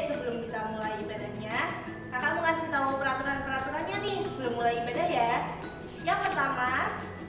sebelum kita mulai ibadahnya, kakak mau kasih tahu peraturan-peraturannya nih sebelum mulai ibadah ya. Yang pertama,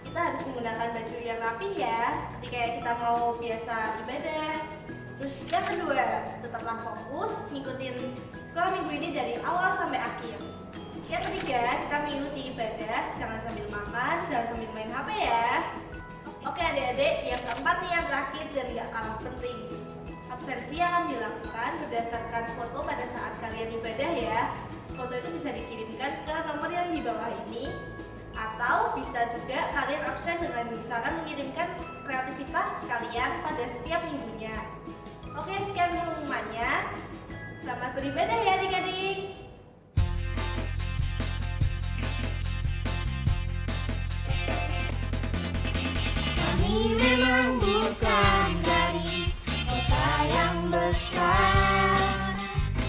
kita harus menggunakan baju yang rapi ya, seperti kayak kita mau biasa ibadah. Terus yang kedua, tetaplah fokus ngikutin sekolah minggu ini dari awal sampai akhir. Yang ketiga, kita mengikuti ibadah, jangan sambil makan, jangan sambil main HP ya. Oke adik-adik, yang keempat nih yang terakhir dan gak kalah penting. Absensi akan dilakukan berdasarkan foto pada saat kalian ibadah ya. Foto itu bisa dikirimkan ke nomor yang di bawah ini, atau bisa juga kalian absen dengan cara mengirimkan kreativitas kalian pada setiap minggunya. Oke, sekian pengumumannya. Selamat beribadah ya adik-adik. Kami memang bukan dari kota yang besar,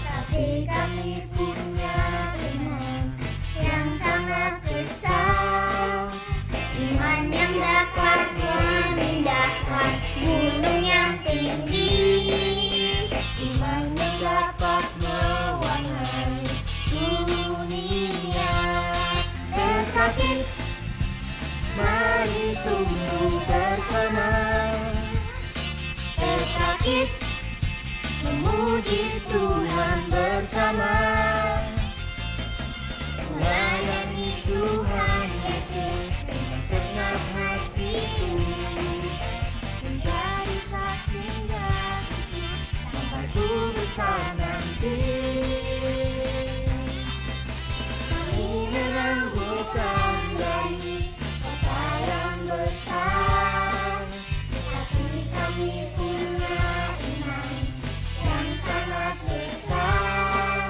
tapi kami punya iman yang sangat besar. Iman yang dapat memindahkan gunung yang tinggi, iman yang dapat mewarnai dunia. Petra Kids, mari tumbuh bersama. Petra Kids, memuji Tuhan bersama. Melayani Tuhan Yesus dengan segenap hatiku, menjadi saksinya Yesus sampai ku besar nanti. Kami memang bukan dari kota yang besar, tapi kami punya iman yang sangat besar.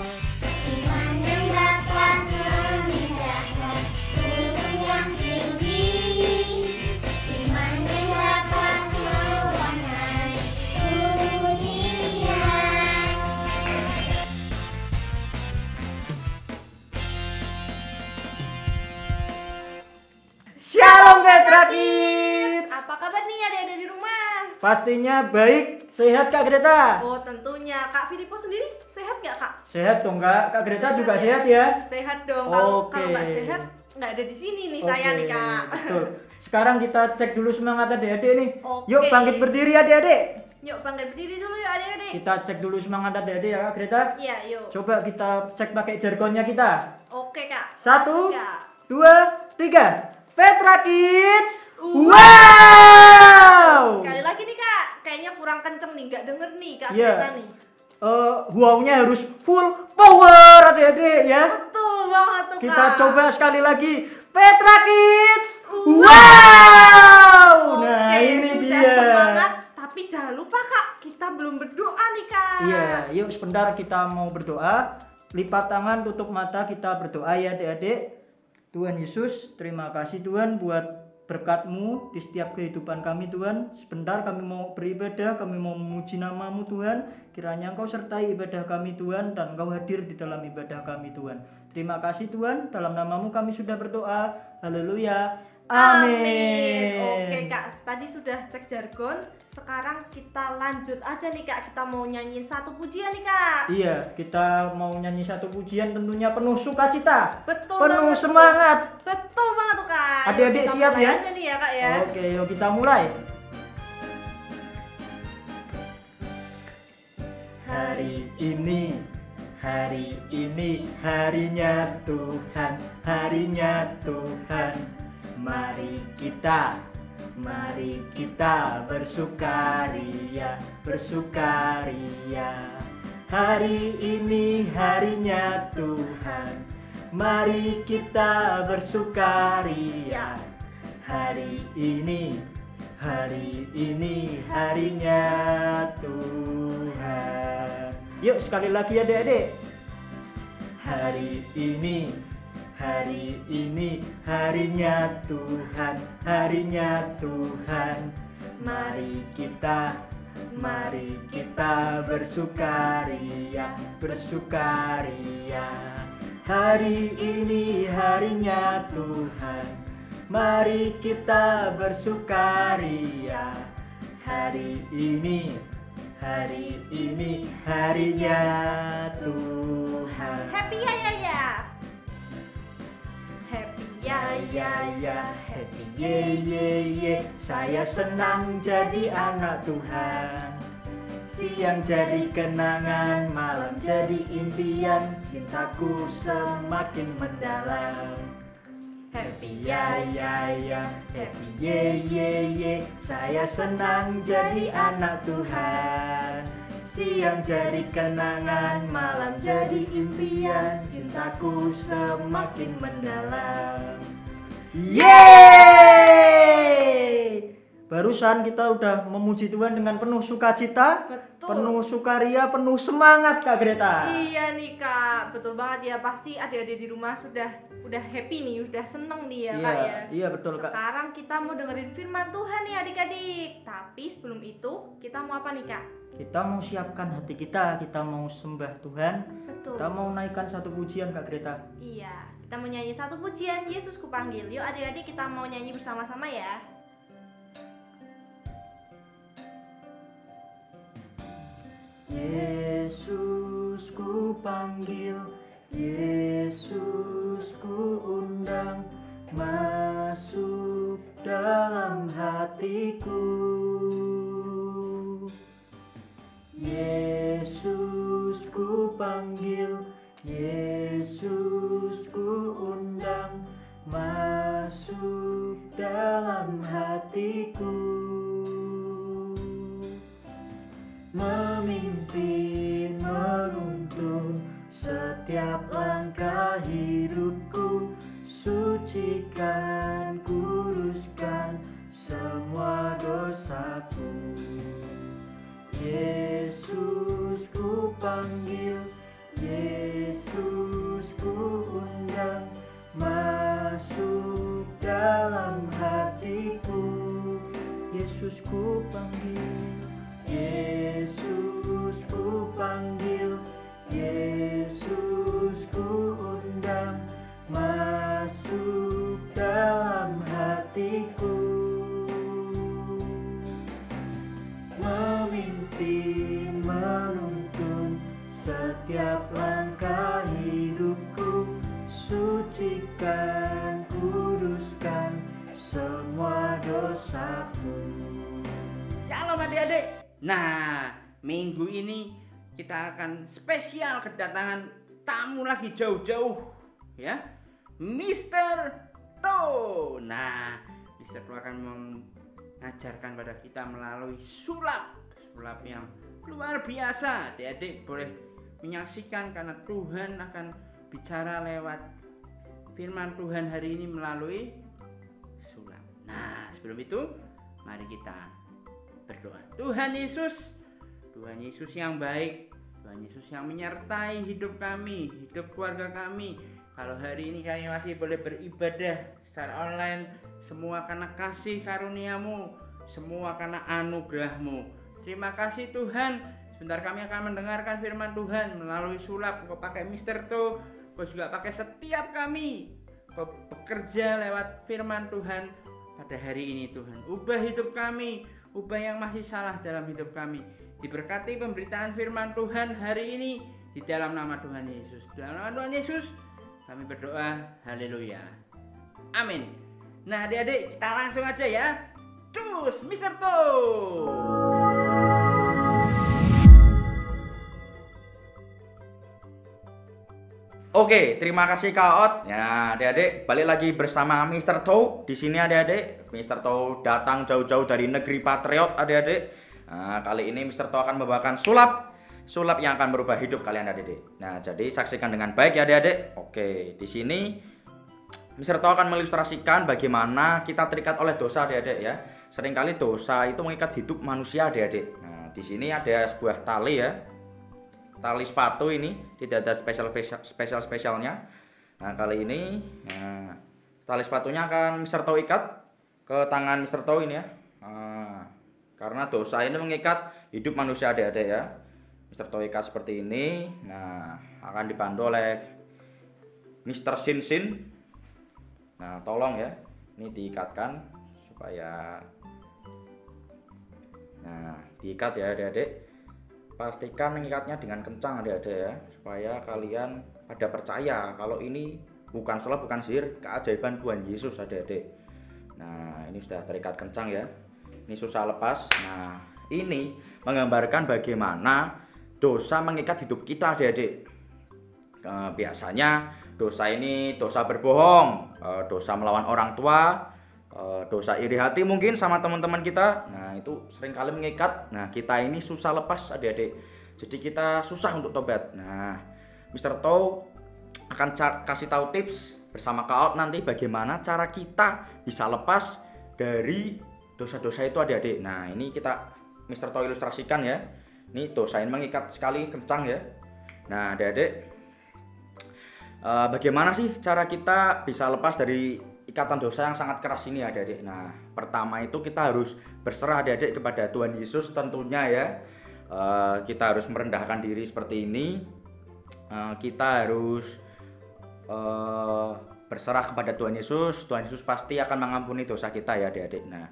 Iman yang dapat memindahkan gunung yang tinggi, iman yang dapat mewarnai dunia. Shalom Petra Kids. Apa kabar nih adik-adik di rumah? Pastinya baik, sehat Kak Greta. Oh tentunya, Kak Filipo sendiri sehat nggak Kak? Sehat dong Kak, Kak Greta juga Sehat sehat ya. Sehat dong, kalau Oke. nggak sehat nggak ada di sini nih saya nih Kak. Betul. Sekarang kita cek dulu semangat adik-adik nih. Oke. Yuk bangkit berdiri adik-adik. Yuk bangkit berdiri dulu yuk adik-adik. Kita cek dulu semangat adik-adik ya Kak Greta. Iya yuk. Coba kita cek pakai jargonnya kita. Oke Kak. 1, Kak. 2, 3. Petra Kids. Wow. Sekali lagi nih Kak, kayaknya kurang kenceng nih, nggak denger nih Kak Iya. kita nih. Wow-nya harus full power adik-adik ya. Betul banget tuh Kak. Kita coba sekali lagi. Petra Kids. Wow. Nah, Oke, ini sudah dia. semangat, tapi jangan lupa Kak, kita belum berdoa nih Kak. Iya, yuk sebentar kita mau berdoa. Lipat tangan, tutup mata, kita berdoa ya adik-adik. Tuhan Yesus, terima kasih Tuhan buat berkat-Mu di setiap kehidupan kami Tuhan. Sebentar kami mau beribadah, kami mau memuji nama-Mu Tuhan. Kiranya Engkau sertai ibadah kami Tuhan dan Engkau hadir di dalam ibadah kami Tuhan. Terima kasih Tuhan, dalam nama-Mu kami sudah berdoa. Haleluya. Amin. Oke Kak, tadi sudah cek jargon. Sekarang kita lanjut aja nih Kak. Kita mau nyanyiin satu pujian nih Kak. Iya, kita mau nyanyi satu pujian tentunya penuh sukacita. Betul Penuh banget. semangat. Betul banget tuh Kak. Yuk, Adik-adik kita siap mulai ya? aja nih ya Kak ya. Oke, yuk kita mulai. Hari ini harinya Tuhan, harinya Tuhan. Mari kita bersukaria, bersukaria. Hari ini harinya Tuhan, mari kita bersukaria. Hari ini harinya Tuhan. Yuk sekali lagi adik-adik. Hari ini harinya Tuhan, harinya Tuhan. Mari kita bersukaria, bersukaria. Hari ini harinya Tuhan, mari kita bersukaria. Hari ini Hari ini harinya Tuhan. Happy ya ya ya. Happy ya ya ya. happy ye ye ye. Saya senang jadi anak Tuhan. Siang jadi kenangan, malam jadi impian, cintaku semakin mendalam. Happy ya ya ya, happy ye ye ye. Saya senang jadi anak Tuhan. Siang jadi kenangan, malam jadi impian, cintaku semakin mendalam. Yeay! Barusan kita udah memuji Tuhan dengan penuh sukacita, Betul. penuh sukaria, penuh semangat Kak Greta. Iya nih Kak, betul banget ya. Pasti adik-adik di rumah udah happy nih, udah seneng nih ya Kak ya. Iya betul Kak. Sekarang kita mau dengerin firman Tuhan nih adik-adik. Tapi sebelum itu kita mau apa nih Kak? Kita mau siapkan hati kita mau sembah Tuhan. Betul. Kita mau naikkan satu pujian Kak Greta. Iya, kita mau nyanyi satu pujian Yesus Kupanggil. Yuk adik-adik kita mau nyanyi bersama-sama ya. Yesus ku panggil, Yesus ku undang, masuk dalam hatiku. Yesus ku panggil, Yesus ku undang, masuk dalam hatiku. Memimpin, menuntun setiap langkah hidupku, sucikan, kuduskan semua dosaku. Yesus ku panggil, Yesus ku undang, masuk dalam hatiku. Yesus ku panggil, Yesus ku panggil, Yesus ku undang, masuk dalam hatiku. Memimpin, menuntun setiap langkah hidupku, sucikan, kuduskan semua dosaku. Shalom adik-adik. Nah, minggu ini kita akan spesial kedatangan tamu lagi jauh-jauh ya, Mr. To. Nah, Mr. To akan mengajarkan pada kita melalui sulap yang luar biasa. Adik-adik boleh menyaksikan karena Tuhan akan bicara lewat firman Tuhan hari ini melalui sulap. Nah, sebelum itu mari kita berdoa. Tuhan Yesus yang baik, Tuhan Yesus yang menyertai hidup kami, hidup keluarga kami. Kalau hari ini kami masih boleh beribadah secara online, semua karena kasih karuniamu, semua karena anugerahmu. Terima kasih Tuhan. Sebentar kami akan mendengarkan firman Tuhan melalui sulap. Kau pakai Mr. To, kau juga pakai setiap kami. Kau bekerja lewat firman Tuhan pada hari ini Tuhan. Ubah hidup kami, ubah yang masih salah dalam hidup kami. Diberkati pemberitaan firman Tuhan hari ini di dalam nama Tuhan Yesus. Dalam nama Tuhan Yesus kami berdoa, haleluya, amin. Nah adik-adik kita langsung aja ya. Cus Mr. To. Oke, terima kasih Kak Ot. Ya, adik-adik, balik lagi bersama Mr. To. Di sini adik-adik, Mr. To datang jauh-jauh dari negeri Patriot, adik-adik. Nah, kali ini Mr. To akan membawakan sulap yang akan merubah hidup kalian, adik-adik. Nah, jadi saksikan dengan baik ya, adik-adik. Oke, di sini Mr. To akan mengilustrasikan bagaimana kita terikat oleh dosa, adik-adik ya. Seringkali dosa itu mengikat hidup manusia, adik-adik. Nah, di sini ada sebuah tali ya. Tali sepatu ini tidak ada spesialnya. Nah kali ini tali sepatunya akan Mr. To ikat ke tangan Mr. To ini ya. Karena dosa ini mengikat hidup manusia, adik-adik ya. Mr. To ikat seperti ini. Nah akan dibantu oleh Mr. Sin. Nah tolong ya, ini diikatkan supaya diikat ya adik-adik. pastikan mengikatnya dengan kencang adik-adik ya, supaya kalian pada percaya kalau ini bukan sulap, bukan sihir, keajaiban Tuhan Yesus adik-adik. Nah, ini sudah terikat kencang ya. Ini susah lepas. Nah, ini menggambarkan bagaimana dosa mengikat hidup kita adik-adik. Biasanya dosa ini dosa berbohong, dosa melawan orang tua, dosa iri hati mungkin sama teman-teman kita. Nah, itu seringkali mengikat. Nah, kita ini susah lepas adik-adik. Jadi kita susah untuk tobat. Nah, Mr. Tow akan kasih tahu tips bersama Kak Out nanti bagaimana cara kita bisa lepas dari dosa-dosa itu adik-adik. Nah, ini kita Mr. Tow ilustrasikan ya. Ini dosa ini mengikat sekali kencang ya. Nah, adik-adik, bagaimana sih cara kita bisa lepas dari ikatan dosa yang sangat keras ini adik-adik? Nah, pertama itu kita harus berserah adik-adik kepada Tuhan Yesus tentunya ya. Kita harus merendahkan diri seperti ini. Kita harus berserah kepada Tuhan Yesus. Tuhan Yesus pasti akan mengampuni dosa kita ya adik-adik. Nah,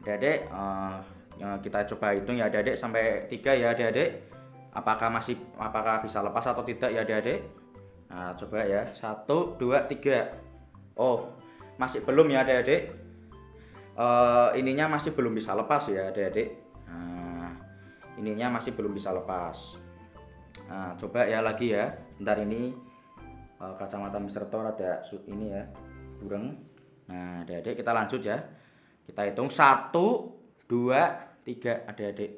adik-adik, kita coba hitung ya adik-adik sampai 3 ya adik-adik. Apakah bisa lepas atau tidak ya adik-adik? Nah, coba ya. 1, 2, 3. Oh, masih belum ya adik-adik. Ininya masih belum bisa lepas ya adik-adik. Nah, ininya masih belum bisa lepas. Nah, coba ya lagi ya. Bentar, ini kacamata Mr. Thor ada ini ya, kurang. Nah, adik-adik kita lanjut ya. Kita hitung 1, 2, 3 adik-adik.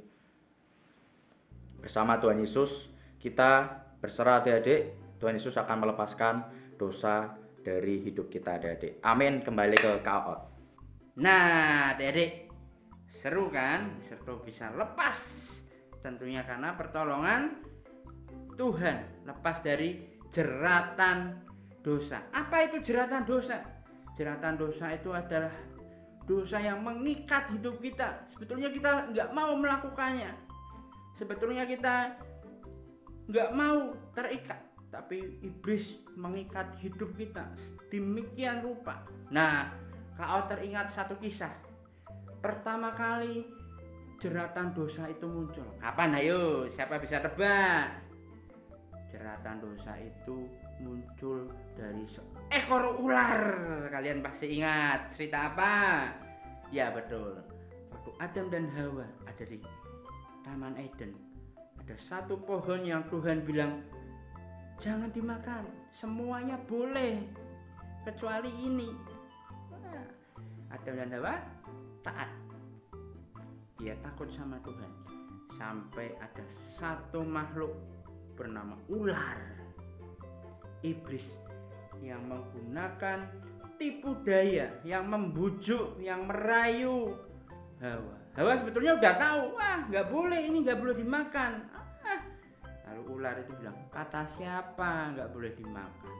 Bersama Tuhan Yesus kita berserah adik-adik. Tuhan Yesus akan melepaskan dosa dari hidup kita adik-adik. Amin. Kembali ke Kak Out. Nah, adik-adik, seru kan? Seru bisa lepas. Tentunya karena pertolongan Tuhan, lepas dari jeratan dosa. Apa itu jeratan dosa? Jeratan dosa itu adalah dosa yang mengikat hidup kita. Sebetulnya kita nggak mau melakukannya. Sebetulnya kita nggak mau terikat, tapi iblis mengikat hidup kita demikian rupa. Nah, kau teringat satu kisah. Pertama kali jeratan dosa itu muncul. Kapan? Ayo, siapa bisa tebak? Jeratan dosa itu muncul dari seekor ular. Kalian pasti ingat cerita apa? Ya betul. Waktu Adam dan Hawa ada di Taman Eden, ada satu pohon yang Tuhan bilang jangan dimakan, semuanya boleh kecuali ini. Nah, Adam dan Hawa taat. Dia takut sama Tuhan. Sampai ada satu makhluk bernama ular, iblis, yang menggunakan tipu daya, yang membujuk, yang merayu Hawa. Hawa sebetulnya udah tahu, wah nggak boleh, ini nggak boleh dimakan. Lalu ular itu bilang, kata siapa nggak boleh dimakan?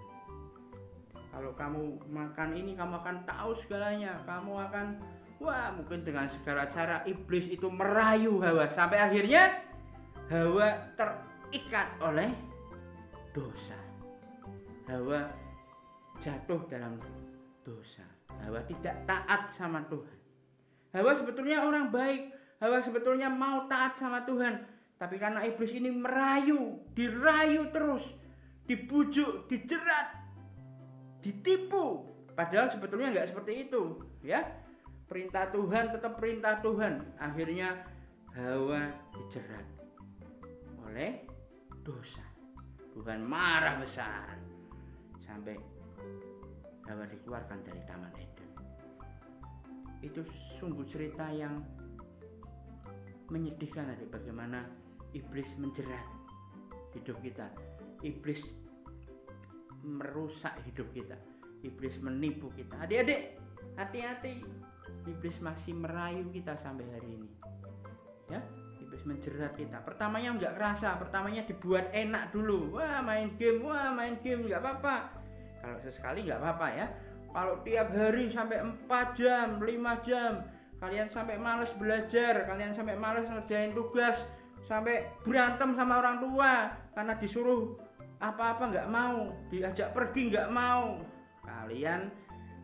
Kalau kamu makan ini, kamu akan tahu segalanya. Kamu akan, wah mungkin dengan segala cara iblis itu merayu Hawa. Sampai akhirnya Hawa terikat oleh dosa. Hawa jatuh dalam dosa. Hawa tidak taat sama Tuhan. Hawa sebetulnya orang baik. Hawa sebetulnya mau taat sama Tuhan. Tapi karena iblis ini merayu, dirayu terus, dibujuk, dijerat, ditipu. Padahal sebetulnya nggak seperti itu, ya. Perintah Tuhan tetap perintah Tuhan. Akhirnya Hawa dijerat oleh dosa. Tuhan marah besar sampai Hawa dikeluarkan dari Taman Eden. Itu sungguh cerita yang menyedihkan adik, bagaimana iblis menjerat hidup kita. Iblis merusak hidup kita. Iblis menipu kita. Adik-adik, hati-hati. Iblis masih merayu kita sampai hari ini. Ya, iblis menjerat kita. Pertamanya nggak kerasa, pertamanya dibuat enak dulu. Wah main game nggak apa-apa. Kalau sesekali nggak apa-apa ya. Kalau tiap hari sampai 4 jam, 5 jam, kalian sampai males belajar, kalian sampai males ngerjain tugas, sampai berantem sama orang tua karena disuruh apa-apa nggak mau, diajak pergi nggak mau, kalian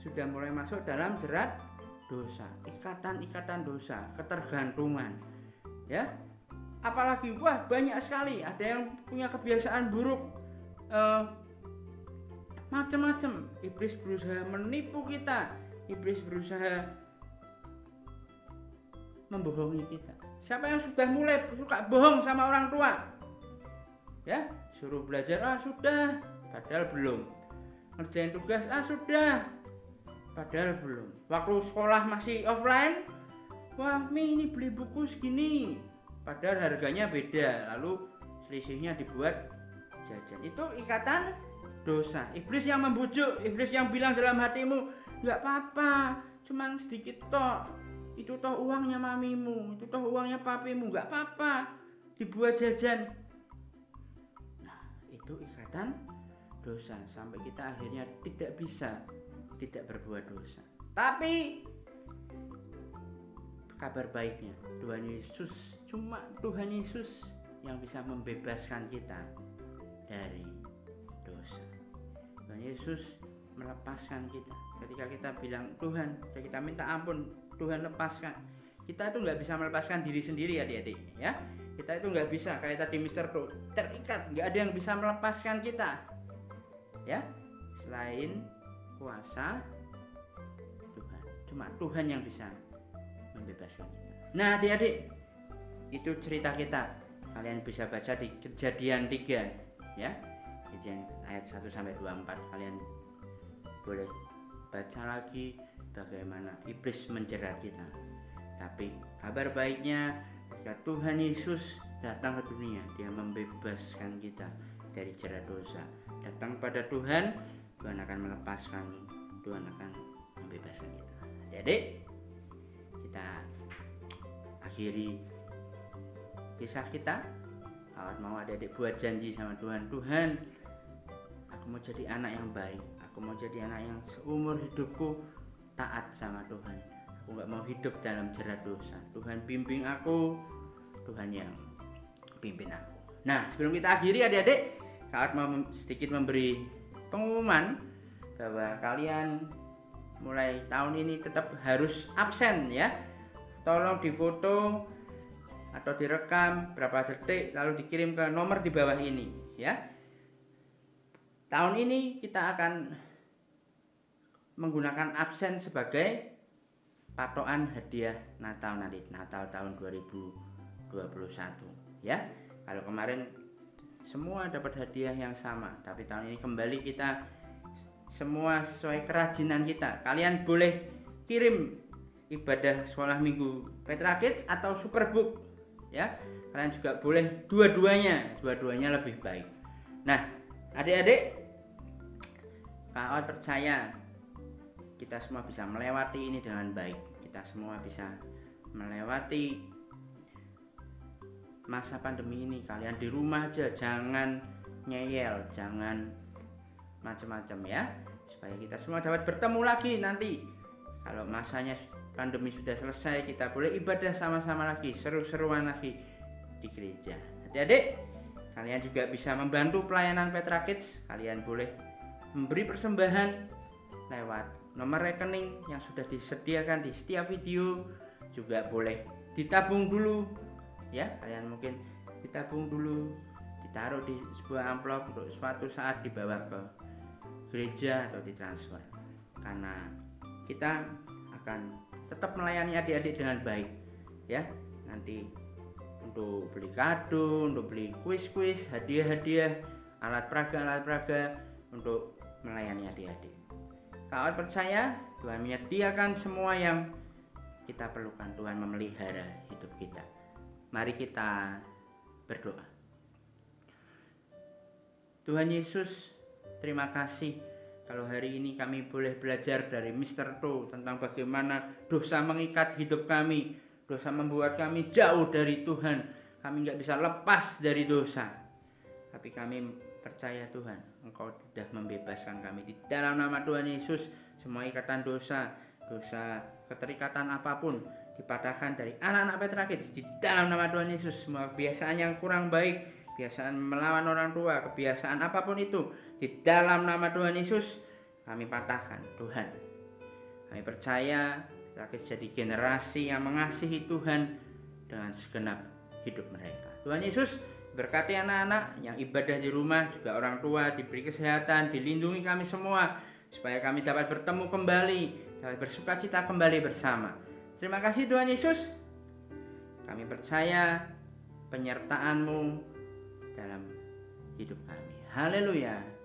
sudah mulai masuk dalam jerat dosa, ikatan-ikatan dosa, ketergantungan, ya. apalagi wah banyak sekali, ada yang punya kebiasaan buruk macam-macam. Iblis berusaha menipu kita, iblis berusaha membohongi kita. Siapa yang sudah mulai suka bohong sama orang tua, ya suruh belajar sudah, padahal belum. Ngerjain tugas sudah, padahal belum. Waktu sekolah masih offline, wah Mi ini beli buku segini, padahal harganya beda, lalu selisihnya dibuat jajan. Itu ikatan dosa. Iblis yang membujuk, iblis yang bilang dalam hatimu, nggak apa-apa, cuman sedikit toh, itu toh uangnya mamimu, itu toh uangnya papimu, nggak apa-apa, dibuat jajan. Nah, itu ikatan dosa, sampai kita akhirnya tidak berbuat dosa. Tapi kabar baiknya, cuma Tuhan Yesus yang bisa membebaskan kita dari dosa. Tuhan Yesus melepaskan kita. Ketika kita bilang Tuhan, kita minta ampun, Tuhan lepaskan. Kita itu nggak bisa melepaskan diri sendiri adik-adik, ya. Kita itu nggak bisa kayak tadi Mr. Do, terikat, nggak ada yang bisa melepaskan kita, ya. Selain kuasa Tuhan, cuma Tuhan yang bisa membebaskan kita. Nah adik-adik, itu cerita kita. Kalian bisa baca di Kejadian 3, ya. Kejadian ayat 1 sampai 24. Kalian boleh baca lagi bagaimana iblis menjerat kita. Tapi kabar baiknya, ketika Tuhan Yesus datang ke dunia, dia membebaskan kita dari jerat dosa. Datang pada Tuhan, Tuhan akan melepaskanmu, Tuhan akan membebaskan kita. Jadi kita akhiri kisah kita. Kalau mau adik-adik buat janji sama Tuhan, Tuhan, aku mau jadi anak yang baik, aku mau jadi anak yang seumur hidupku taat sama Tuhan. Aku gak mau hidup dalam jerat dosa. Tuhan bimbing aku, Tuhan yang pimpin aku. Nah, sebelum kita akhiri adik-adik, Kak mau sedikit memberi pengumuman bahwa kalian mulai tahun ini tetap harus absen, ya. Tolong difoto atau direkam berapa detik lalu dikirim ke nomor di bawah ini, ya. Tahun ini kita akan menggunakan absen sebagai patokan hadiah Natal nanti, Natal tahun 2021, ya. Kalau kemarin semua dapat hadiah yang sama, tapi tahun ini kembali kita semua sesuai kerajinan kita. Kalian boleh kirim ibadah sekolah minggu Petra Kids atau Superbook, ya. Kalian juga boleh dua-duanya lebih baik. Nah adik-adik, Kak percaya kita semua bisa melewati ini dengan baik. Kita semua bisa melewati masa pandemi ini. Kalian di rumah aja, jangan ngeyel, jangan macam-macam, ya, supaya kita semua dapat bertemu lagi nanti. Kalau masanya pandemi sudah selesai, kita boleh ibadah sama-sama lagi, seru-seruan lagi di gereja. Adik-adik, kalian juga bisa membantu pelayanan Petra Kids. Kalian boleh memberi persembahan lewat nomor rekening yang sudah disediakan di setiap video. Juga boleh ditabung dulu, ya. Kalian mungkin ditabung dulu, ditaruh di sebuah amplop untuk suatu saat dibawa ke gereja atau ditransfer. Karena kita akan tetap melayani adik-adik dengan baik, ya. Nanti untuk beli kado, untuk beli kuis-kuis, hadiah-hadiah, alat peraga untuk melayani adik-adik. Kak percaya Tuhan menyediakan semua yang kita perlukan. Tuhan memelihara hidup kita. Mari kita berdoa. Tuhan Yesus, terima kasih kalau hari ini kami boleh belajar dari Mr. To tentang bagaimana dosa mengikat hidup kami, dosa membuat kami jauh dari Tuhan. Kami nggak bisa lepas dari dosa, tapi kami percaya Tuhan, Engkau sudah membebaskan kami. Di dalam nama Tuhan Yesus, semua ikatan dosa keterikatan apapun dipatahkan dari anak-anak Petra Kids. Di dalam nama Tuhan Yesus, semua kebiasaan yang kurang baik, kebiasaan melawan orang tua, kebiasaan apapun itu, di dalam nama Tuhan Yesus kami patahkan. Tuhan, kami percaya Petra Kids jadi generasi yang mengasihi Tuhan dengan segenap hidup mereka. Tuhan Yesus berkati anak-anak yang ibadah di rumah, juga orang tua diberi kesehatan, dilindungi kami semua, supaya kami dapat bertemu kembali, dapat bersukacita kembali bersama. Terima kasih Tuhan Yesus. Kami percaya penyertaan-Mu dalam hidup kami. Haleluya.